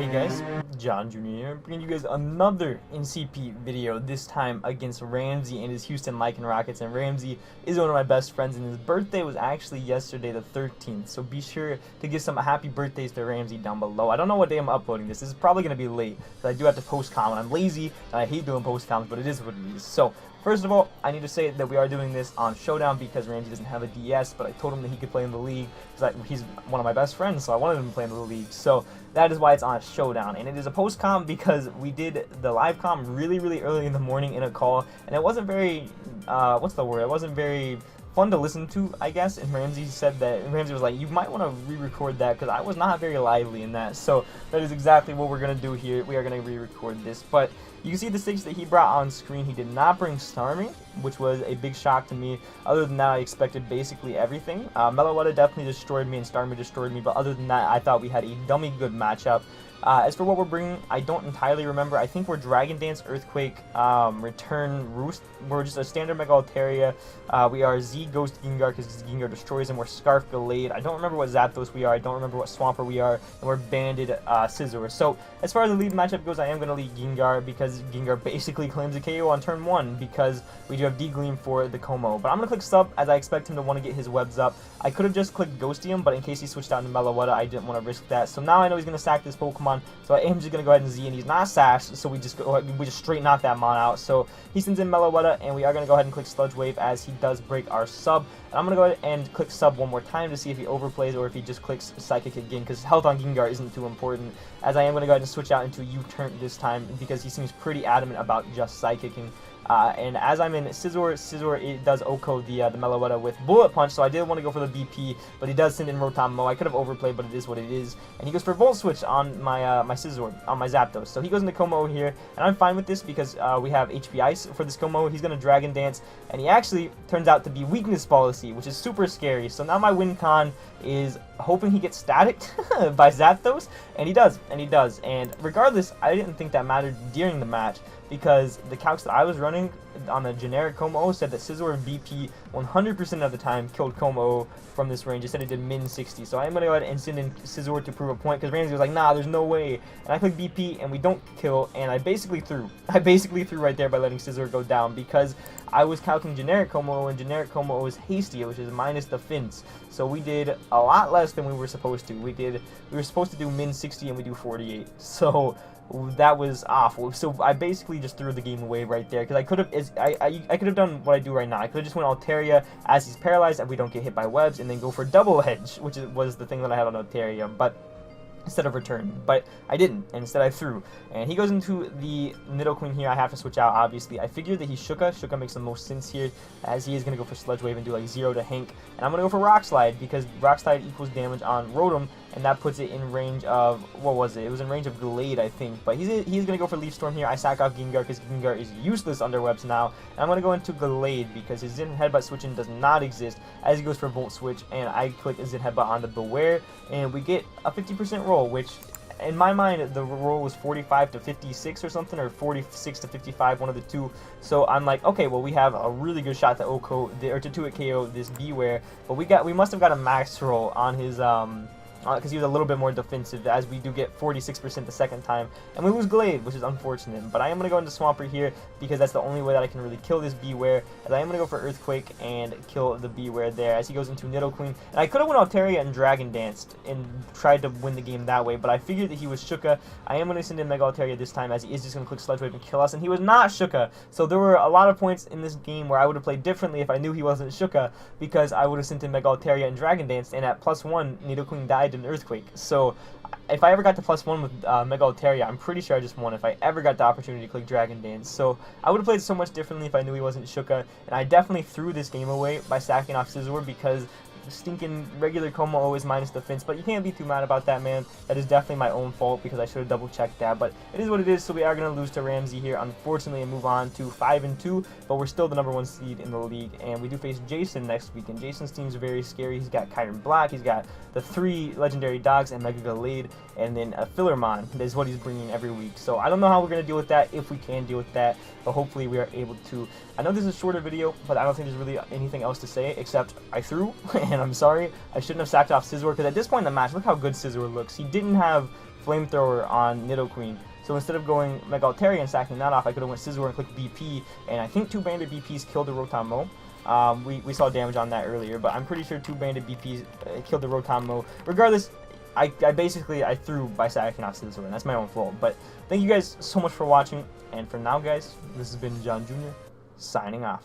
Hey guys, John Jr. here, bringing you guys another NCP video, this time against Wamsey and his Houston Lycanrockets. And Wamsey is one of my best friends, and his birthday was actually yesterday the 13th, so be sure to give some happy birthdays to Wamsey down below. I don't know what day I'm uploading this. This is probably going to be late, because I do have to post-com, and I'm lazy, and I hate doing post-coms, but it is what it is. So, first of all, I need to say that we are doing this on Showdown because Wamsey doesn't have a DS, but I told him that he could play in the league because he's one of my best friends, so I wanted him to play in the league. So that is why it's on Showdown, and it is a post-com because we did the live com really early in the morning in a call, and it wasn't very, what's the word? It wasn't very fun to listen to, I guess. And Wamsey said that, Wamsey was like, you might want to re-record that because I was not very lively in that. So that is exactly what we're going to do here. We are going to re-record this, but you can see the stakes that he brought on screen. He did not bring Starmie, which was a big shock to me. Other than that, I expected basically everything. Melowetta definitely destroyed me and Starmie destroyed me, but other than that, I thought we had a dummy good matchup. As for what we're bringing, I don't entirely remember. I think we're Dragon Dance, Earthquake, Return, Roost. We're just a standard Mega Altaria. We are Z Ghost Gengar because Gengar destroys him. We're Scarf Gallade. I don't remember what Zapdos we are. I don't remember what Swampert we are. And we're Banded Scizor. So as far as the lead matchup goes, I am going to lead Gengar because Gengar basically claims a KO on turn 1 because we do have D-Gleam for the Como. But I'm going to click Sub as I expect him to want to get his webs up. I could have just clicked Ghostium, but in case he switched out into Melowetta, I didn't want to risk that. So now I know he's going to sack this Pokemon. So I am just going to go ahead and Z, and he's not sashed, so we just straight knock that Mon out. So he sends in Melowetta, and we are going to go ahead and click Sludge Wave as he does break our Sub. And I'm going to go ahead and click Sub one more time to see if he overplays or if he just clicks Psychic again, because health on Gengar isn't too important, as I am going to go ahead and switch out into U-Turn this time because he seems pretty adamant about just Psychicking. And as I'm in Scizor, it does OHKO the Melowetta with Bullet Punch, so I did want to go for the BP, but he does send in Rotom Mow. I could have overplayed, but it is what it is. And he goes for Volt Switch on my my Scizor, on my Zapdos. So he goes into Como here, and I'm fine with this because we have HP Ice for this Como. He's going to Dragon Dance, and he actually turns out to be Weakness Policy, which is super scary. So now my win con is hoping he gets staticked by Zapdos, and he does. And regardless, I didn't think that mattered during the match, because the calcs that I was running on the generic Como said that Scizor BP 100% of the time killed Como from this range. It said it did min 60, so I'm going to go ahead and send in Scizor to prove a point, because Wamsey was like, nah, there's no way. And I click BP, and we don't kill, and I basically threw right there by letting Scizor go down, because I was calculating generic Como, and generic Como is hasty, which is minus defense. So we did a lot less than we were supposed to. We were supposed to do min 60, and we do 48. So that was awful. So I basically just threw the game away right there, because I could have done what I do right now. I could have just went Altaria as he's paralyzed and we don't get hit by webs, and then go for Double Edge, which was the thing that I had on Altaria, but instead of Return, but I didn't, and instead I threw. And he goes into the Nidoqueen here. I have to switch out, obviously. I figured that he's Shuka. Shuka makes the most sense here, as he is going to go for Sludge Wave and do like 0 to Hank. And I'm going to go for Rock Slide, because Rock Slide equals damage on Rotom, and that puts it in range of, what was it? It was in range of Gallade, I think. But he's going to go for Leaf Storm here. I sack off Gengar because Gengar is useless under webs now. And I'm going to go into Gallade because his Zen Headbutt switching does not exist, as he goes for Volt Switch, and I click Zen Headbutt on the Beware, and we get a 50% roll, which in my mind the roll was 45 to 56 or something, or 46 to 55, one of the two. So I'm like, okay, well, we have a really good shot to OHKO, or to 2-hit KO this Beware, but we must have got a max roll on his because he was a little bit more defensive, as we do get 46% the second time, and we lose Glade, which is unfortunate. But I am going to go into Swampert here, because that's the only way that I can really kill this Beware, as I am going to go for Earthquake and kill the Beware there, as he goes into Nidoqueen. And I could have went Altaria and Dragon Danced and tried to win the game that way, but I figured that he was Shuka. I am going to send in Mega Altaria this time, as he is just going to click Sludge Wave and kill us, and he was not Shuka. So there were a lot of points in this game where I would have played differently if I knew he wasn't Shuka, because I would have sent in Mega Altaria and Dragon Danced, and at +1, Nidoqueen died an Earthquake. So if I ever got to +1 with Mega Altaria, I'm pretty sure I just won if I ever got the opportunity to click Dragon Dance. So I would have played so much differently if I knew he wasn't Shuka, and I definitely threw this game away by sacking off Scizor, because stinking regular Como is minus defense, but you can't be too mad about that, man. That is definitely my own fault, because I should have double checked that, but it is what it is. So we are going to lose to Wamsey here, unfortunately, and move on to 5-2, but we're still the #1 seed in the league, and we do face Jason next week, and Jason's team is very scary. He's got Kyron Black, he's got the 3 legendary dogs and Mega Gallade, and then a Fillermon. That is what he's bringing every week. So I don't know how we're going to deal with that, if we can deal with that, but hopefully we are able to. I know this is a shorter video, but I don't think there's really anything else to say, except I threw, and I'm sorry. I shouldn't have sacked off Scizor, because at this point in the match, look how good Scizor looks. He didn't have Flamethrower on Nidoqueen. So instead of going Mega Altaria and stacking that off, I could have went Scizor and clicked BP, and I think 2 banded BPs killed the Rotom-Mow. We saw damage on that earlier, but I'm pretty sure 2 banded BPs killed the Rotom-Mow. Regardless, I basically threw by stacking off Scizor, and that's my own fault. But thank you guys so much for watching, and for now, guys, this has been John Jr. signing off.